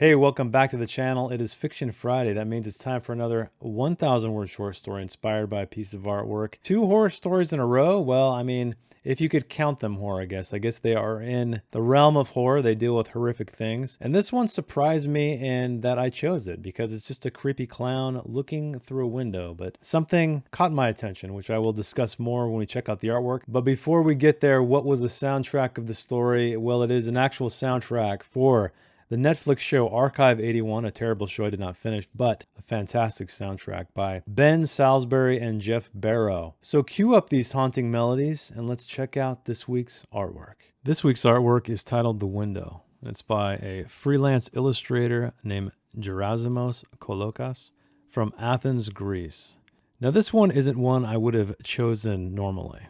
Hey, welcome back to the channel. It is Fiction Friday. That means it's time for another 1,000 word short story inspired by a piece of artwork. Two horror stories in a row? Well, I mean, if you could count them horror, I guess. I guess they are in the realm of horror. They deal with horrific things. And this one surprised me in that I chose it because it's just a creepy clown looking through a window. But something caught my attention, which I will discuss more when we check out the artwork. But before we get there, what was the soundtrack of the story? Well, it is an actual soundtrack for the Netflix show Archive 81, a terrible show I did not finish, but a fantastic soundtrack by Ben Salisbury and Jeff Barrow. So cue up these haunting melodies and let's check out this week's artwork. This week's artwork is titled The Window. It's by a freelance illustrator named Gerasimos Kolokas from Athens, Greece. Now this one isn't one I would have chosen normally.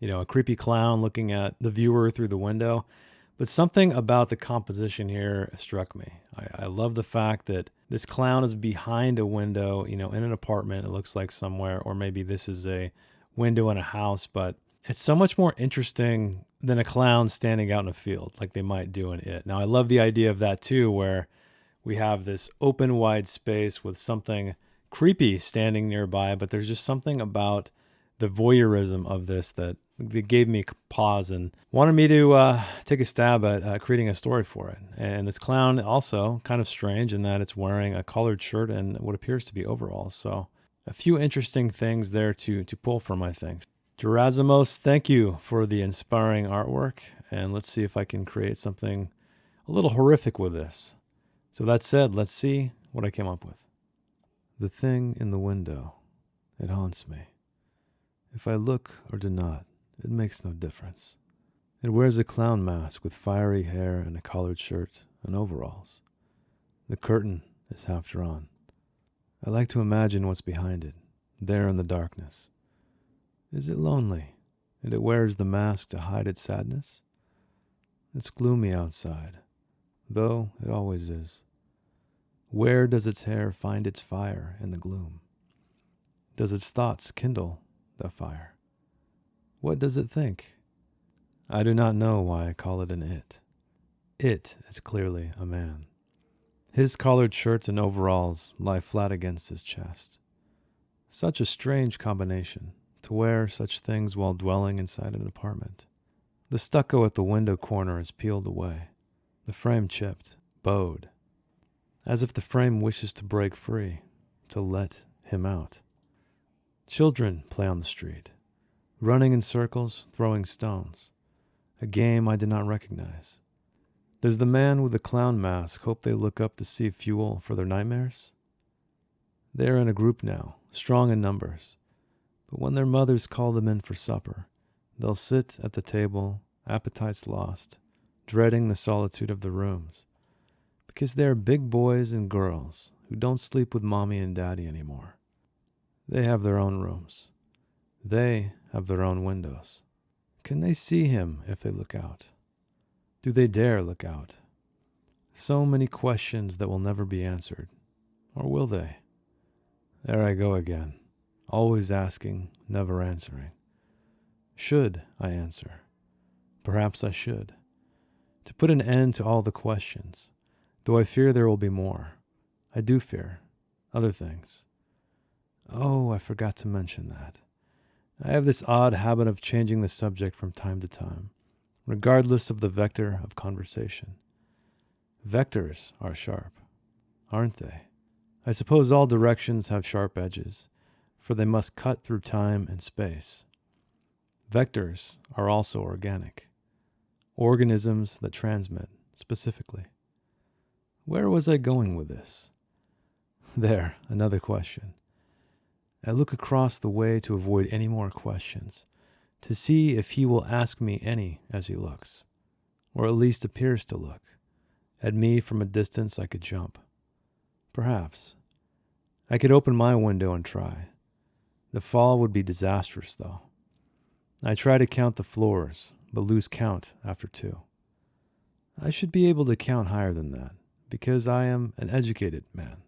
You know, a creepy clown looking at the viewer through the window. But something about the composition here struck me. I love the fact that this clown is behind a window, you know, in an apartment, it looks like somewhere, or maybe this is a window in a house, but it's so much more interesting than a clown standing out in a field like they might do in It. Now, I love the idea of that too, where we have this open, wide space with something creepy standing nearby, but there's just something about the voyeurism of this that gave me pause and wanted me to take a stab at creating a story for it. And this clown also kind of strange in that it's wearing a collared shirt and what appears to be overalls. So a few interesting things there to pull from, I think. Gerasimos, thank you for the inspiring artwork. And let's see if I can create something a little horrific with this. So that said, let's see what I came up with. The thing in the window, it haunts me. If I look or do not, it makes no difference. It wears a clown mask with fiery hair and a collared shirt and overalls. The curtain is half drawn. I like to imagine what's behind it, there in the darkness. Is it lonely, and it wears the mask to hide its sadness? It's gloomy outside, though it always is. Where does its hair find its fire in the gloom? Does its thoughts kindle the fire? What does it think? I do not know why I call it an it. It is clearly a man. His collared shirt and overalls lie flat against his chest. Such a strange combination, to wear such things while dwelling inside an apartment. The stucco at the window corner is peeled away, the frame chipped, bowed, as if the frame wishes to break free, to let him out. Children play on the street, running in circles, throwing stones, a game I did not recognize. Does the man with the clown mask hope they look up to see fuel for their nightmares? They are in a group now, strong in numbers, but when their mothers call them in for supper, they'll sit at the table, appetites lost, dreading the solitude of the rooms, because they are big boys and girls who don't sleep with mommy and daddy anymore. They have their own rooms. They have their own windows. Can they see him if they look out? Do they dare look out? So many questions that will never be answered. Or will they? There I go again, always asking, never answering. Should I answer? Perhaps I should. To put an end to all the questions, though I fear there will be more. I do fear other things. Oh, I forgot to mention that. I have this odd habit of changing the subject from time to time, regardless of the vector of conversation. Vectors are sharp, aren't they? I suppose all directions have sharp edges, for they must cut through time and space. Vectors are also organic, organisms that transmit, specifically. Where was I going with this? There, another question. I look across the way to avoid any more questions, to see if he will ask me any as he looks, or at least appears to look. At me from a distance I could jump. Perhaps. I could open my window and try. The fall would be disastrous, though. I try to count the floors, but lose count after 2. I should be able to count higher than that, because I am an educated man.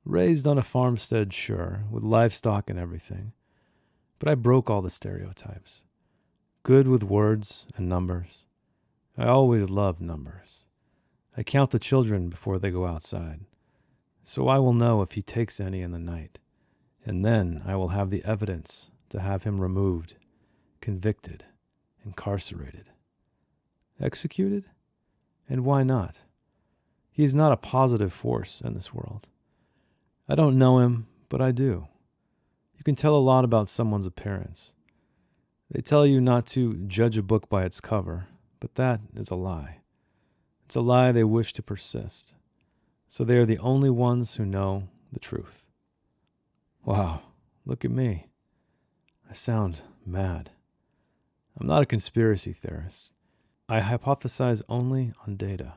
Raised on a farmstead, sure, with livestock and everything. But I broke all the stereotypes. Good with words and numbers. I always loved numbers. I count the children before they go outside, so I will know if he takes any in the night, and then I will have the evidence to have him removed, convicted, incarcerated. Executed? And why not? He is not a positive force in this world. I don't know him, but I do. You can tell a lot about someone's appearance. They tell you not to judge a book by its cover, but that is a lie. It's a lie they wish to persist. So they are the only ones who know the truth. Wow, look at me. I sound mad. I'm not a conspiracy theorist. I hypothesize only on data.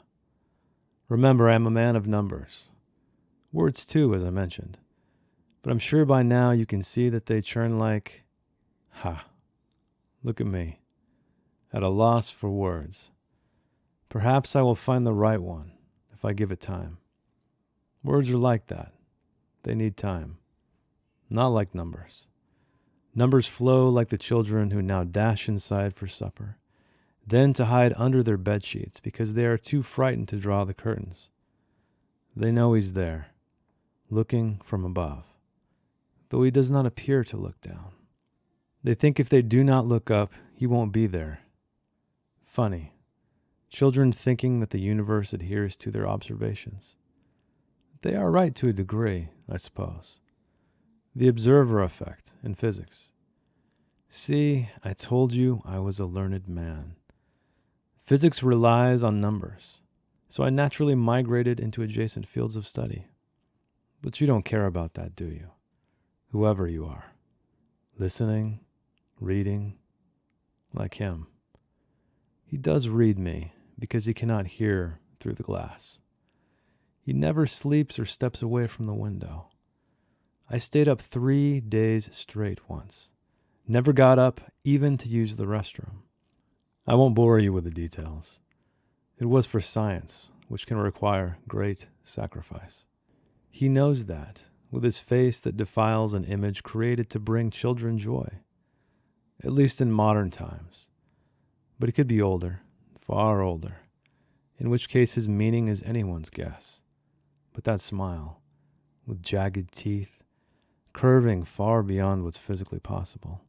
Remember, I am a man of numbers. Words too, as I mentioned. But I'm sure by now you can see that they churn like... Look at me. At a loss for words. Perhaps I will find the right one if I give it time. Words are like that. They need time. Not like numbers. Numbers flow like the children who now dash inside for supper, then to hide under their bed sheets because they are too frightened to draw the curtains. They know he's there, looking from above, though he does not appear to look down. They think if they do not look up, he won't be there. Funny. Children thinking that the universe adheres to their observations. They are right to a degree, I suppose. The observer effect in physics. See, I told you I was a learned man. Physics relies on numbers, so I naturally migrated into adjacent fields of study. But you don't care about that, do you? Whoever you are. Listening, reading, like him. He does read me because he cannot hear through the glass. He never sleeps or steps away from the window. I stayed up 3 days straight once. Never got up even to use the restroom. I won't bore you with the details. It was for science, which can require great sacrifice. He knows that, with his face that defiles an image created to bring children joy, at least in modern times. But he could be older, far older, in which case his meaning is anyone's guess. But that smile, with jagged teeth, curving far beyond what's physically possible,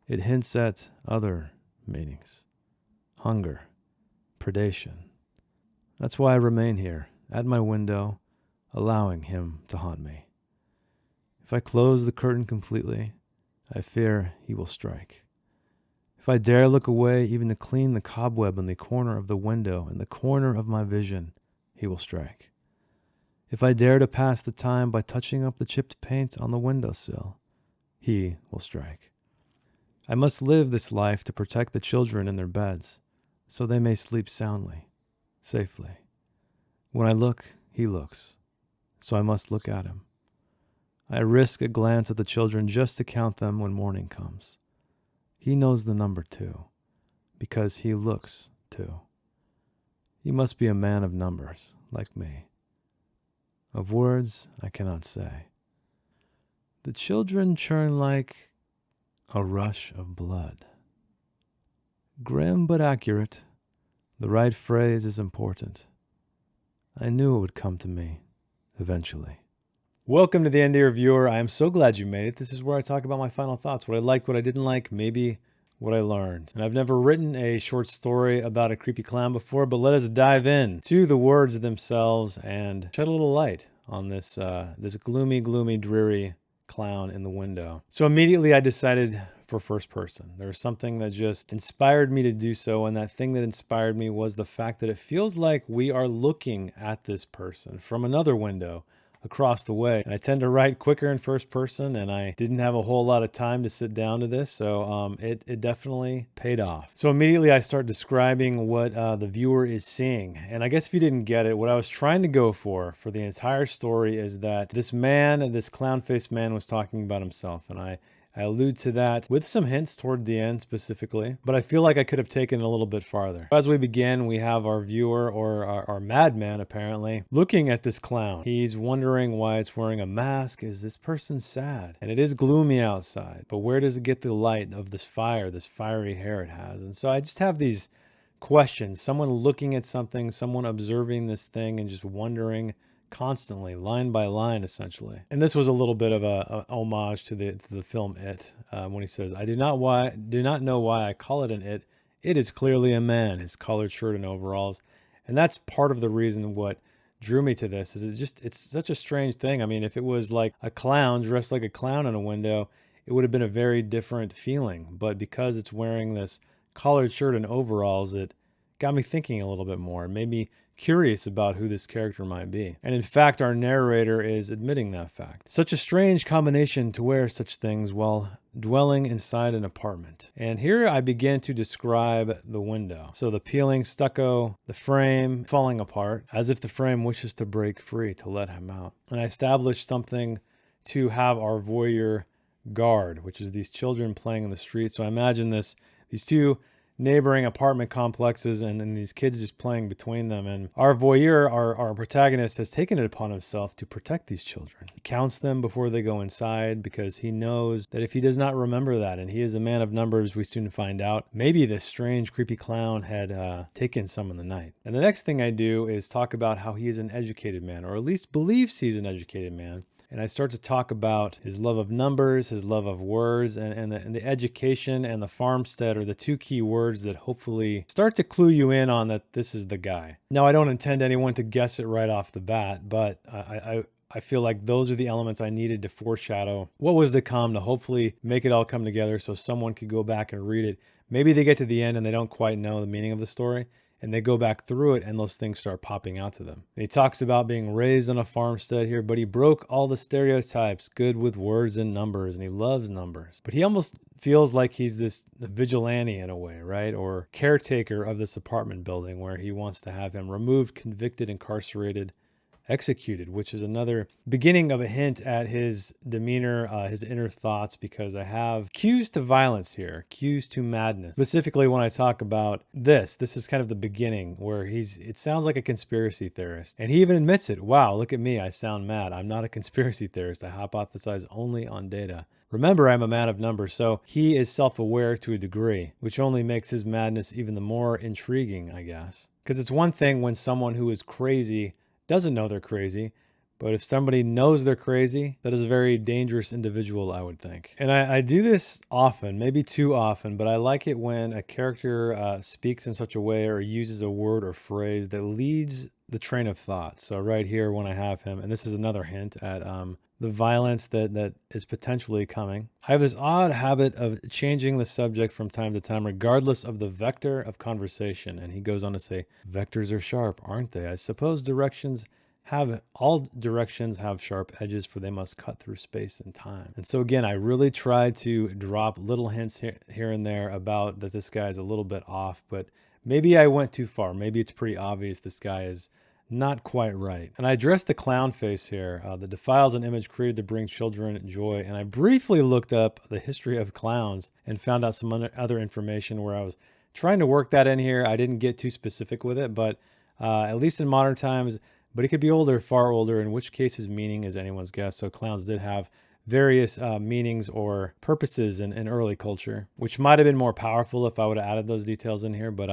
it hints at other meanings. Hunger, predation. That's why I remain here, at my window, allowing him to haunt me. If I close the curtain completely, I fear he will strike. If I dare look away even to clean the cobweb in the corner of the window, in the corner of my vision, he will strike. If I dare to pass the time by touching up the chipped paint on the windowsill, he will strike. I must live this life to protect the children in their beds, so they may sleep soundly, safely. When I look, he looks, so I must look at him. I risk a glance at the children just to count them when morning comes. He knows the number too, because he looks too. He must be a man of numbers, like me. Of words I cannot say. The children churn like a rush of blood. Grim but accurate. The right phrase is important. I knew it would come to me, eventually. Welcome to the End Ear Viewer. I am so glad you made it. This is where I talk about my final thoughts, what I liked, what I didn't like, maybe what I learned. And I've never written a short story about a creepy clown before, but let us dive in to the words themselves and shed a little light on this gloomy, dreary clown in the window. So immediately I decided for first person. There was something that just inspired me to do so, and that thing that inspired me was the fact that it feels like we are looking at this person from another window across the way. And I tend to write quicker in first person, and I didn't have a whole lot of time to sit down to this, so it definitely paid off. So immediately I start describing what the viewer is seeing. And I guess if you didn't get it, what I was trying to go for the entire story is that this man, this clown-faced man, was talking about himself, and I allude to that with some hints toward the end specifically, but I feel like I could have taken it a little bit farther. As we begin, we have our viewer, or our madman apparently, looking at this clown. He's wondering why it's wearing a mask. Is this person sad? And it is gloomy outside, but where does it get the light of this fire, this fiery hair it has? And so I just have these question, someone looking at something, someone observing this thing and just wondering constantly, line by line, essentially. And this was a little bit of a homage to the film It, when he says, "I do not know why I call it an it. It is clearly a man, his collared shirt and overalls." And that's part of the reason what drew me to this is it's such a strange thing. I mean, if it was like a clown dressed like a clown in a window, it would have been a very different feeling. But because it's wearing this collared shirt and overalls, it got me thinking a little bit more. It made me curious about who this character might be. And in fact, our narrator is admitting that fact. Such a strange combination to wear such things while dwelling inside an apartment. And here I begin to describe the window. So the peeling stucco, the frame falling apart, as if the frame wishes to break free to let him out. And I established something to have our voyeur guard, which is these children playing in the street. So I imagine these two neighboring apartment complexes and then these kids just playing between them. And our voyeur, our protagonist, has taken it upon himself to protect these children. He counts them before they go inside because he knows that if he does not remember that, and he is a man of numbers, we soon find out, maybe this strange, creepy clown had taken some in the night. And the next thing I do is talk about how he is an educated man, or at least believes he's an educated man. And I start to talk about his love of numbers, his love of words, and the education and the farmstead are the two key words that hopefully start to clue you in on that this is the guy. Now, I don't intend anyone to guess it right off the bat, but I feel like those are the elements I needed to foreshadow what was to come, to hopefully make it all come together so someone could go back and read it. Maybe they get to the end and they don't quite know the meaning of the story, and they go back through it and those things start popping out to them. And he talks about being raised on a farmstead here, but he broke all the stereotypes, good with words and numbers, and he loves numbers. But he almost feels like he's this vigilante in a way, right? Or caretaker of this apartment building where he wants to have him removed, convicted, incarcerated, executed, which is another beginning of a hint at his demeanor, his inner thoughts, because I have cues to violence here, cues to madness. Specifically when I talk about this is kind of the beginning where it sounds like a conspiracy theorist. And he even admits it. Wow, look at me, I sound mad. I'm not a conspiracy theorist. I hypothesize only on data. Remember, I'm a man of numbers, so he is self-aware to a degree, which only makes his madness even the more intriguing, I guess. Because it's one thing when someone who is crazy doesn't know they're crazy, but if somebody knows they're crazy, that is a very dangerous individual, I would think. And I do this often, maybe too often, but I like it when a character speaks in such a way or uses a word or phrase that leads the train of thought. So right here when I have him, and this is another hint at the violence that is potentially coming. I have this odd habit of changing the subject from time to time, regardless of the vector of conversation. And he goes on to say, vectors are sharp, aren't they? I suppose all directions have sharp edges, for they must cut through space and time. And so again, I really tried to drop little hints here and there about that this guy is a little bit off, but maybe I went too far. Maybe it's pretty obvious this guy is not quite right. And I addressed the clown face here that defiles an image created to bring children joy. And I briefly looked up the history of clowns and found out some other information where I was trying to work that in here. I didn't get too specific with it, but at least in modern times, but he could be older, far older, in which case his meaning is anyone's guess. So clowns did have various meanings or purposes in early culture, which might have been more powerful if I would have added those details in here, but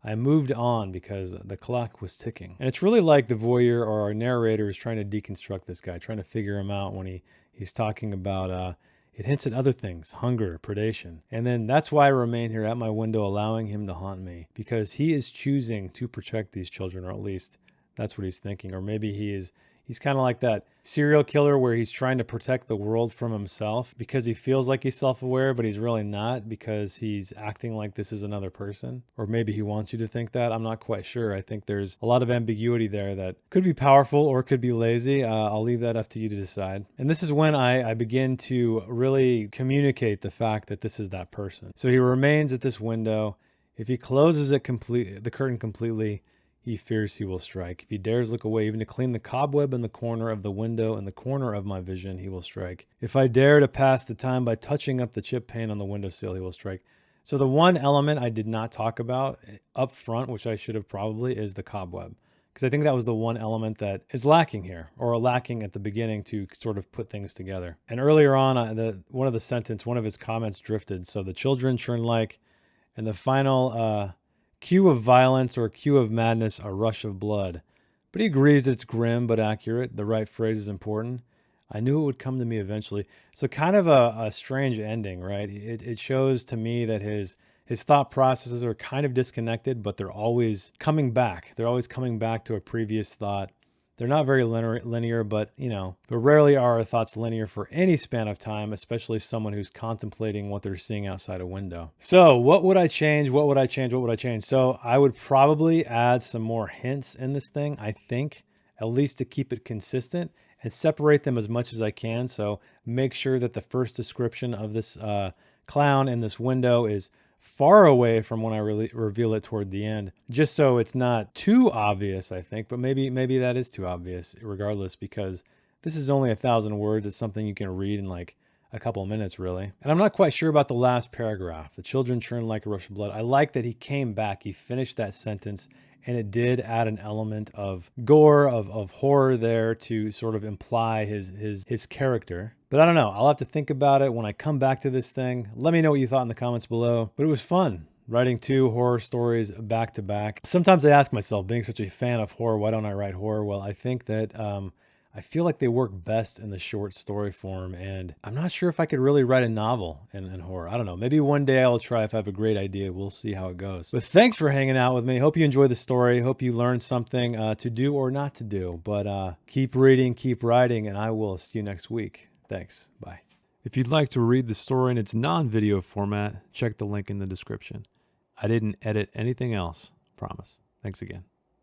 I moved on because the clock was ticking. And it's really like the voyeur or our narrator is trying to deconstruct this guy, trying to figure him out when he's talking about, it hints at other things, hunger, predation. And then that's why I remain here at my window, allowing him to haunt me, because he is choosing to protect these children, or at least that's what he's thinking. Or maybe he's kind of like that serial killer where he's trying to protect the world from himself because he feels like he's self-aware, but he's really not, because he's acting like this is another person. Or maybe he wants you to think that. I'm not quite sure. I think there's a lot of ambiguity there that could be powerful or could be lazy. I'll leave that up to you to decide. And this is when I begin to really communicate the fact that this is that person. So he remains at this window. If he closes the curtain completely, he fears he will strike. If he dares look away, even to clean the cobweb in the corner of the window, in the corner of my vision, he will strike. If I dare to pass the time by touching up the chip pane on the windowsill, he will strike. So the one element I did not talk about up front, which I should have probably, is the cobweb. Because I think that was the one element that is lacking here, or lacking at the beginning to sort of put things together. And earlier on, one of his comments drifted. So the children churn like, and the final cue of violence or cue of madness, a rush of blood. But he agrees that it's grim but accurate. The right phrase is important. I knew it would come to me eventually. So kind of a strange ending, right? It shows to me that his thought processes are kind of disconnected, but they're always coming back. They're always coming back to a previous thought. They're not very linear, but rarely are our thoughts linear for any span of time, especially someone who's contemplating what they're seeing outside a window. So what would I change? What would I change? What would I change? So I would probably add some more hints in this thing, I think, at least to keep it consistent and separate them as much as I can. So make sure that the first description of this clown in this window is far away from when I reveal it toward the end, just so it's not too obvious, I think, but maybe that is too obvious regardless, because this is only 1,000 words. It's something you can read in like a couple of minutes, really. And I'm not quite sure about the last paragraph. The children churn like a rush of blood. I like that he came back, he finished that sentence, and it did add an element of gore, of horror there to sort of imply his character. But I don't know. I'll have to think about it when I come back to this thing. Let me know what you thought in the comments below. But it was fun writing 2 horror stories back to back. Sometimes I ask myself, being such a fan of horror, why don't I write horror? Well, I think that I feel like they work best in the short story form, and I'm not sure if I could really write a novel in horror. I don't know. Maybe one day I'll try if I have a great idea. We'll see how it goes. But thanks for hanging out with me. Hope you enjoyed the story. Hope you learned something to do or not to do. But keep reading, keep writing, and I will see you next week. Thanks. Bye. If you'd like to read the story in its non-video format, check the link in the description. I didn't edit anything else. Promise. Thanks again.